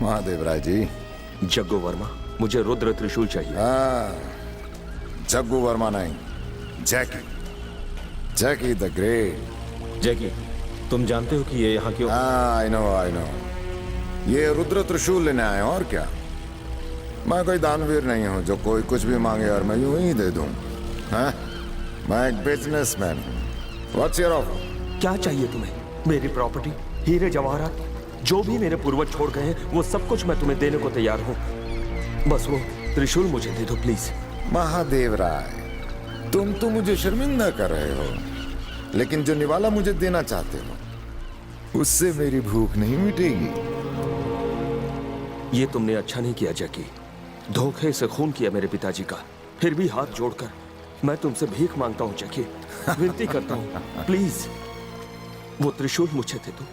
महादेव राय जी। जग्गू वर्मा, मुझे रुद्र त्रिशूल चाहिए। जग्गू वर्मा नहीं, जैकी, जैकी द ग्रेट। जैकी, तुम जानते हो कि ये यहाँ क्यों? I know. ये रुद्र त्रिशूल लेने आए हो और क्या? मैं कोई दानवीर नहीं हूँ जो कोई कुछ भी मांगे और मैं यूं ही दे दूं। हाँ? मैं एक बिजनेसमैन हूँ। What's your offer? क्या चाहिए तुम्हें? मेरी प्रॉपर्टी, हीरे जवाहरात, जो भी मेरे पूर्वज छोड़ गए हैं वो सब कुछ मैं तुम्हें देने को तैयार हूँ। बस वो त्रिशूल मुझे दे दो प्लीज। महादेव राय, तुम तो मुझे शर्मिंदा कर रहे हो, लेकिन जो निवाला मुझे देना चाहते हो उससे मेरी भूख नहीं मिटेगी। ये तुमने अच्छा नहीं किया जैकी। धोखे से खून किया मेरे पिताजी का। फिर भी हाथ जोड़कर मैं तुमसे भीख मांगता हूँ जैकी, विनती करता हूँ प्लीज वो त्रिशूल मुझे दे दो।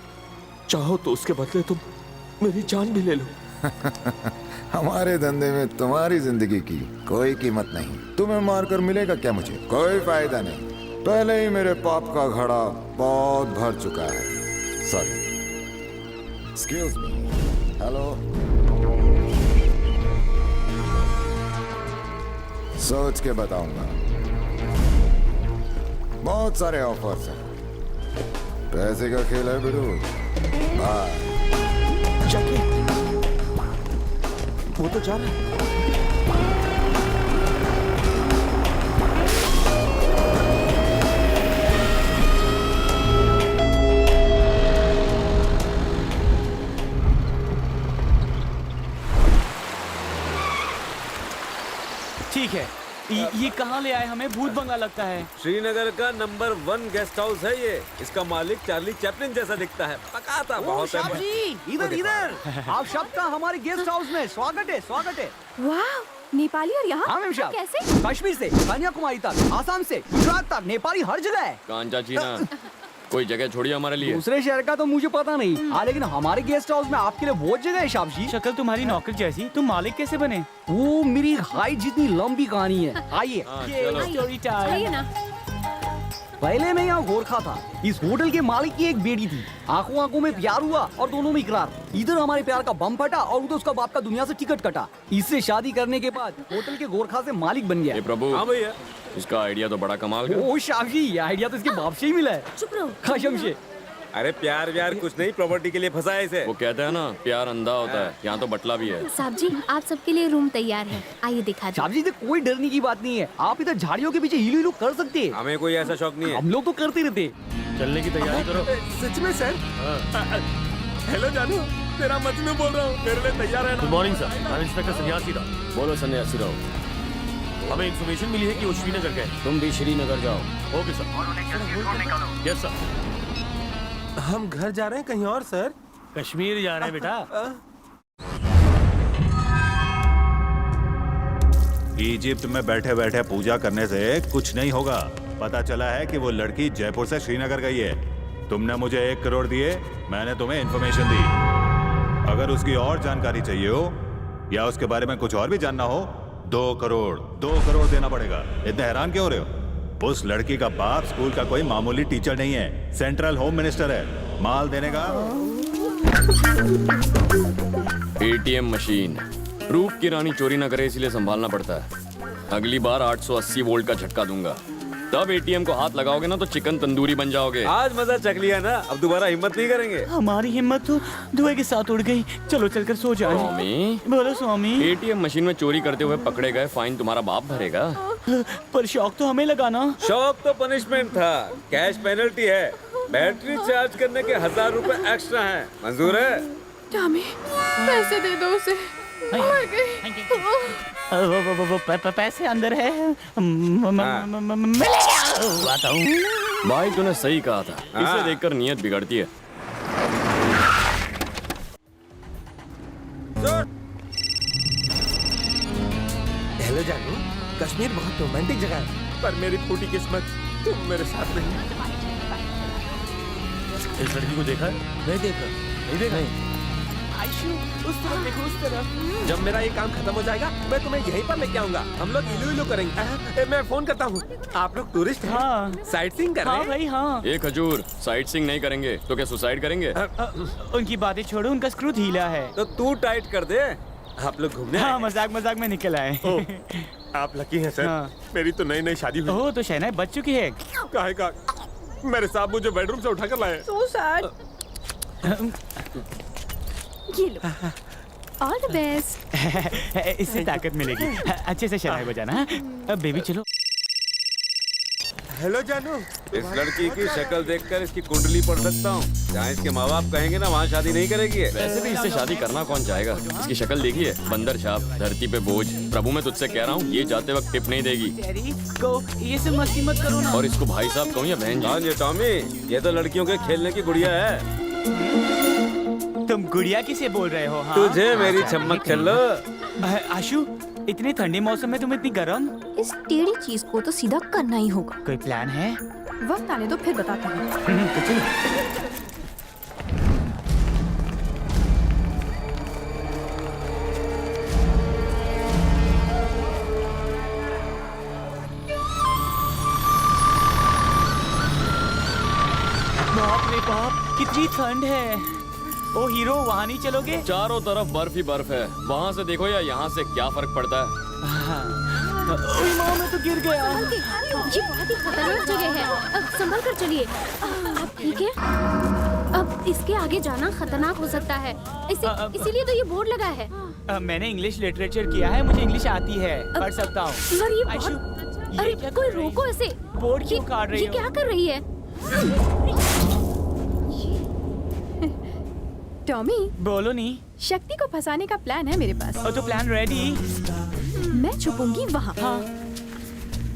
चाहो तो उसके बदले तुम मेरी जान भी ले लो। हमारे धंधे में तुम्हारी जिंदगी की कोई कीमत नहीं। तुम्हें मारकर मिलेगा क्या मुझे? कोई फायदा नहीं। पहले ही मेरे पाप का घड़ा बहुत भर चुका है। सॉरी। Excuse me. हेलो। सोच के बताऊंगा। बहुत सारे ऑफर्स हैं। पैसे का खेल है बिरू। बाय। जैकी, वो तो जा रहा है। ठीक है, ये कहाँ ले आए? हमें भूत बंगला लगता है। श्रीनगर का नंबर 1 गेस्ट हाउस है ये। इसका मालिक चार्ली चैपलिन जैसा दिखता है। पकाता बहुत है। इधर आप सबका हमारे गेस्ट हाउस में स्वागत है, स्वागत है। वाह, नेपाली और यहाँ? हाँ मैम साहब, कैसे? कश्मीर से कन्याकुमारी तक, आसाम से गुजरात तक, नेपाली हर जगह है। कांचा चीना, कोई जगह छोड़िए हमारे लिए। दूसरे शहर का तो मुझे पता नहीं। हाँ, लेकिन हमारे गेस्ट हाउस में आपके लिए बहुत जगह है साहब जी। शक्ल तुम्हारी नौकर जैसी, तुम मालिक कैसे बने? वो मेरी हाइट जितनी लंबी कहानी है। आइए। Story time. आइए ना। पहले मैं यहाँ गोरखा था। इस होटल के मालिक की एक बेटी थी। आंखों आंखों में प्यार हुआ और दोनों में इकरार। इधर हमारे प्यार का बम फटा और उधर उसका बाप का दुनिया से टिकट कटा। इससे शादी करने के बाद होटल के गोरखा से मालिक बन गया। प्रभु। हाँ भैया, इसका आइडिया तो बड़ा कमाल का। ओ शाह जी, ये आइडिया तो इसके बाप से ही मिला है। चुप रहो। कसम से। अरे प्यार व्यार कुछ नहीं, प्रॉपर्टी के लिए फंसा है इसे। वो कहते हैं ना, प्यार अंधा होता है। यहाँ तो बटला भी है। साहब जी, आप सबके लिए रूम तैयार है, आइए दिखा दो। साहब जी, कोई डरने की बात नहीं है। आप इधर झाड़ियों के पीछे हिलू हिलू कर सकते हैं। हमें कोई ऐसा शौक नहीं है। हम लोग तो करते रहते। चलने की तैयारी करो। सच में सर? हेलो जानू, तेरा मजनू बोल रहा हूँ। मेरे लिए तैयार है? गुड मॉर्निंग सर, मैं इंस्पेक्टर सन्यासी राव। बोलो सन्यासी राव। हमें इन्फॉर्मेशन मिली है कि वो श्रीनगर गए। तुम भी श्रीनगर जाओ। Okay sir. Yes sir. हम घर जा रहे हैं कहीं और सर। कश्मीर जा रहे हैं बेटा। इजिप्ट में बैठे बैठे पूजा करने से कुछ नहीं होगा। पता चला है कि वो लड़की जयपुर से श्रीनगर गई है। तुमने मुझे 1 करोड़ दिए, मैंने तुम्हें इन्फॉर्मेशन दी। अगर उसकी और जानकारी चाहिए हो या उसके बारे में कुछ और भी जानना हो, 2 करोड़ देना पड़ेगा। इतने हैरान क्यों हो रहे हो? उस लड़की का बाप स्कूल का कोई मामूली टीचर नहीं है, सेंट्रल होम मिनिस्टर है। माल देने का। ATM machine. रूप की रानी चोरी न करे, इसलिए संभालना पड़ता है। अगली बार 880 वोल्ट का झटका दूंगा। तब एटीएम को हाथ लगाओगे ना तो चिकन तंदूरी बन जाओगे। आज मजा चख लिया ना, अब दोबारा हिम्मत नहीं करेंगे। हमारी हिम्मत तो धुएं के साथ उड़ गई। चलो चलकर सो जाए। स्वामी, बोलो स्वामी। एटीएम मशीन में चोरी करते हुए पकड़े गए, फाइन तुम्हारा बाप भरेगा। पर शौक तो हमें लगाना। शौक तो पनिशमेंट था, कैश पेनल्टी है। बैटरी चार्ज करने के 1000 रुपए एक्स्ट्रा हैं। मंजूर है? टामी, पैसे दे दो उसे। मर गई। वो पैसे अंदर है। भाई तूने सही कहा था, इसे देखकर नीयत बिगड़ती है। हेलो जानू, कश्मीर बहुत रोमांटिक जगह है, पर मेरी फूटी किस्मत तुम मेरे साथ नहीं। इस लड़की को देखा है? नहीं देखा। नहीं देखा? आयशु उस तरफ देखो, उस तरफ। जब मेरा ये काम खत्म हो जाएगा मैं तुम्हें यहीं पर लेके आऊंगा। हम लोग इलू इलू करेंगे। मैं फोन करता हूँ। आप लोग टूरिस्ट हैं? हाँ। साइट सीइंग कर रहे हाँ हैं? भाई हाँ। एक खजूर, साइट सीइंग नहीं करेंगे तो क्या सुसाइड करेंगे? उनकी बातें छोड़ो, उनका स्क्रू ढीला है। तो तू टाइट कर दे। आप लोग घूमने हाँ, आए हैं? मजाक मजाक में निकल आए। आप लकी हैं सर। हाँ। मेरी तो नई नई शादी हुई। ओह, तो शहनाई बच चुकी है। काहे का मेरे साहब मुझे बेडरूम से उठा कर लाए। So sad. ये लो, ऑल द बेस्ट। इससे ताकत मिलेगी। अच्छे से शहनाई बजाना। अब बेबी चलो। हेलो जानू। इस लड़की की शक्ल देखकर इसकी कुंडली पढ़ सकता हूँ। जहाँ इसके माँ बाप कहेंगे ना वहाँ शादी नहीं करेगी ये। वैसे भी इससे शादी करना कौन चाहेगा? इसकी शक्ल देखिए, बंदर छाप, धरती पे बोझ। प्रभु मैं तुझसे कह रहा हूँ, ये जाते वक्त टिप नहीं देगी। तेरी को ये सब मस्ती मत करो ना। और इसको भाई साहब कहूँ या बहन जी? हाँ ये टॉमी, ये तो लड़कियों के खेलने की गुड़िया है। तुम गुड़िया किसे बोल रहे हो? हाँ? तुझे मेरी चम्मक चलो। आशु, इतने ठंडे मौसम में तुम इतनी गर्म? इस टेढ़ी चीज को तो सीधा करना ही होगा। कोई प्लान है? वक्त आने दो फिर बताती हूँ। तो चलो। बाप रे बाप, कितनी ठंड है। ओ हीरो, वहाँ नहीं चलोगे? चारों तरफ बर्फ ही बर्फ है। वहाँ से देखो या यहाँ से, क्या फर्क पड़ता है? ओए माँ, मैं तो गिर गया। ये बहुत ही खतरनाक जगह है। अब संभल कर चलिए। अब ठीक है? अब इसके आगे जाना खतरनाक हो सकता है। इसीलिए तो ये बोर्ड लगा है। मैंने इंग्लिश लिटरेचर किया है, मुझे इंग्लिश आती है, पढ़ सकता हूँ। मगर ये आयशु, बहुत... ये अरे क्या कोई कर रही रोको है? इसे। बोर्ड क्यों काट रही ये हो? क्या कर रही है? टॉमी, बोलो नहीं। शक्ति को फंसाने का प्लान है मेरे पास। और तो प्लान रेडी। मैं छुपूंगी वहाँ। हाँ।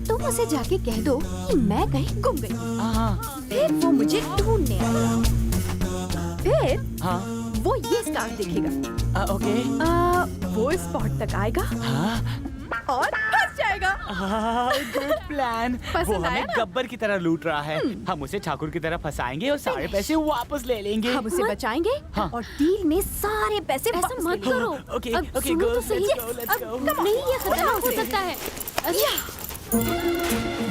तुम उसे जाके कह दो कि मैं कहीं गुम गई। हाँ। फिर वो मुझे ढूंढने आएगा। फिर हाँ। वो ये स्कार्फ देखेगा। ओके। वो स्पॉट तक आएगा हाँ। और फंस जाएगा। Good plan. पसंद वो आया हमें ना? गब्बर की तरह लूट रहा है। हम उसे ठाकुर की तरह फंसाएंगे और सारे पैसे वापस ले लेंगे। हम उसे बचाएंगे हाँ। और डील में सारे पैसे ऐसा वापस मत लेंगे। करो। ओके, अब ओके, सुनो go, तो सही। let's go, let's अब go। नहीं, ये खतरनाक हो सकता है।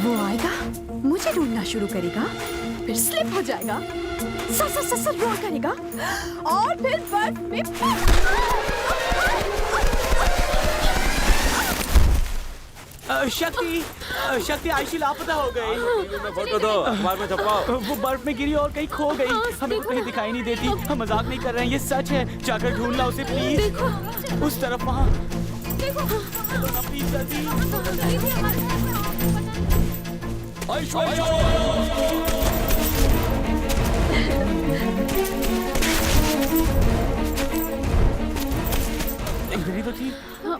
वो आएगा, मुझे ढूंढना शुरू करेगा, फिर स्लिप हो जाएगा, सर रोल करेगा और फिर बर्फ में शक्ति आयशु लापता हो गई। में फोटो दो, अखबार में छपाओ। वो बर्फ में गिरी और कहीं खो गई। हमें वो कहीं दिखाई नहीं देती। हम मजाक नहीं कर रहे हैं, ये सच है। जाकर ढूंढ ला उसे प्लीज। देखो उस तरफ वहाँ। देखो। प्लीज जल्दी। इधर ही तो थी।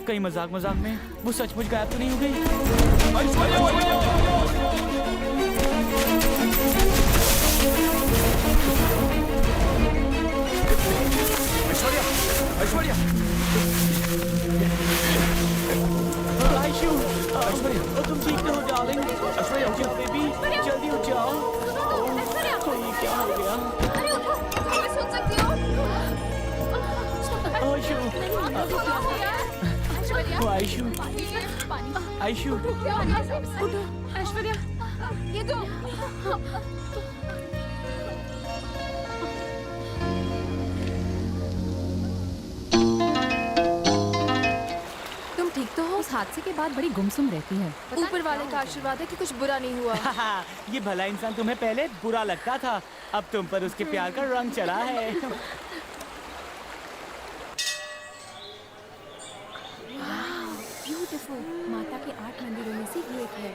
कहीं मजाक मजाक में वो सचमुच गायब तो नहीं हो गई? ऐश्वर्या, आयशु, तुम ठीक तो हो डार्लिंग? ऐश्वर्या, उठ जाओ बेबी, जल्दी उठ जाओ। ये क्या हो गया? अरे उठो, मैं सुन सकती हूँ। आयशु, आयशु, आयशु, उठो, ऐश्वर्या, ये तो तुम ठीक तो हो? उस हादसे के बाद बड़ी गुमसुम रहती है। ऊपर वाले का आशीर्वाद है कि कुछ बुरा नहीं हुआ। ये भला इंसान तुम्हें पहले बुरा लगता था, अब तुम पर उसके प्यार का रंग चढ़ा है। ब्यूटीफुल। माता के 8 मंदिरों में से ये एक है।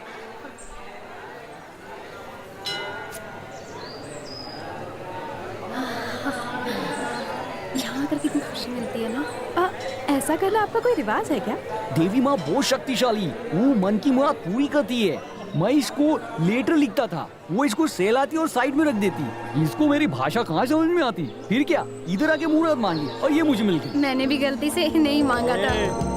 यहाँ आकर कितनी खुशी मिलती है ना। ऐसा करना आपका कोई रिवाज है क्या? देवी माँ बहुत शक्तिशाली, वो मन की मुराद पूरी करती है। मैं इसको लेटर लिखता था, वो इसको सहलाती और साइड में रख देती। इसको मेरी भाषा कहाँ समझ में आती? फिर क्या, इधर आके मुराद मांगी और ये मुझे मिल गई। मैंने भी गलती से नहीं मांगा था।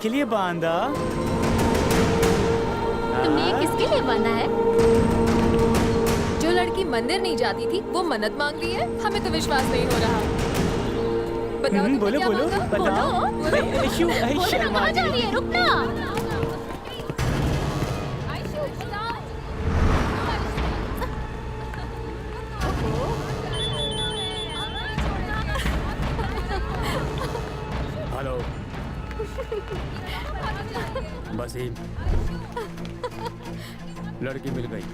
किसके लिए बांधा? तुमने ये किसके लिए बांधा है? जो लड़की मंदिर नहीं जाती थी वो मन्नत मांग रही है। हमें तो विश्वास नहीं हो रहा। बताओ तुमने बोलो क्या बोलो मांगा? बताओ। बोलो। आयशु बोलो, शर्मा कहाँ जा रही है? रुकना। हेलो वसीम, लड़की मिल गई।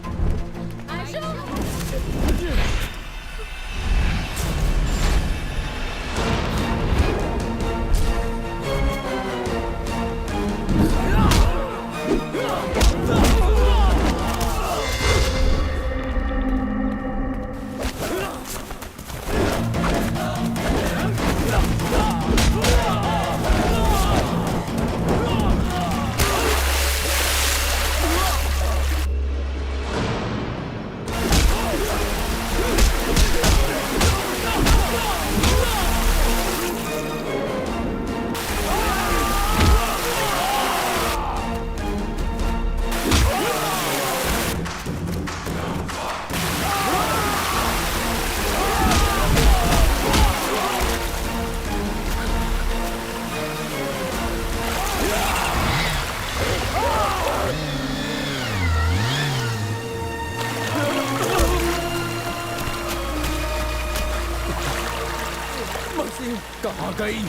कहाँ गई?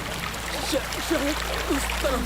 शायद उस तरफ।